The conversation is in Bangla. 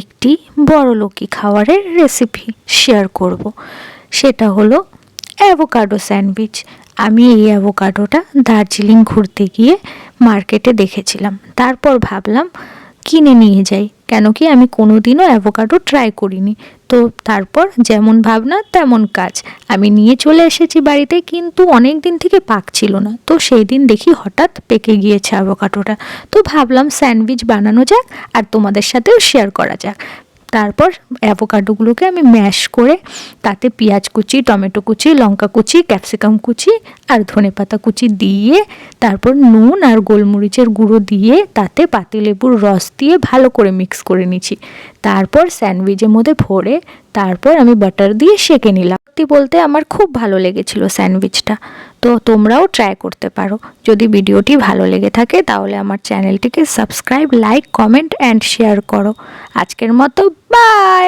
একটি বড়লোকি খাবারের রেসিপি শেয়ার করব। সেটা হলো অ্যাভোকাডো স্যান্ডউইচ। আমি এই অ্যাভোকাডোটা দার্জিলিং ঘুরতে গিয়ে মার্কেটে দেখেছিলাম, তারপর ভাবলাম কিনে নিয়ে যাই, কেন কি আমি কোনোদিনও অ্যাভোকাডো ট্রাই করিনি। তো তারপর যেমন ভাবনা তেমন কাজ, আমি নিয়ে চলে এসেছি বাড়িতে, কিন্তু অনেক দিন থেকে পাকছিল না। তো সেই দিন দেখি হঠাৎ পেকে গিয়েছে অ্যাভোকাডোটা। তো ভাবলাম স্যান্ডউইচ বানানো যাক আর তোমাদের সাথেও শেয়ার করা যাক। তারপর অ্যাভোকাডোগুলোকে আমি ম্যাশ করে তাতে পেঁয়াজ কুচি, টমেটো কুচি, লঙ্কা কুচি, ক্যাপসিকাম কুচি আর ধনেপাতা কুচি দিয়ে, তারপর নুন আর গোলমরিচের গুঁড়ো দিয়ে, তাতে পাতিলেবুর রস দিয়ে ভালো করে মিক্স করে নিচ্ছি। তারপর স্যান্ডউইচের মধ্যে ভরে তারপর আমি বাটার দিয়ে সেঁকে নিলাম। সত্যি বলতে আমার খুব ভালো লেগেছিল স্যান্ডউইচটা। তো তোমরাও ট্রাই করতে পারো। যদি ভিডিওটি ভালো লেগে থাকে তাহলে আমার চ্যানেলটিকে subscribe, like, comment and share করো। আজকের মতো বাই।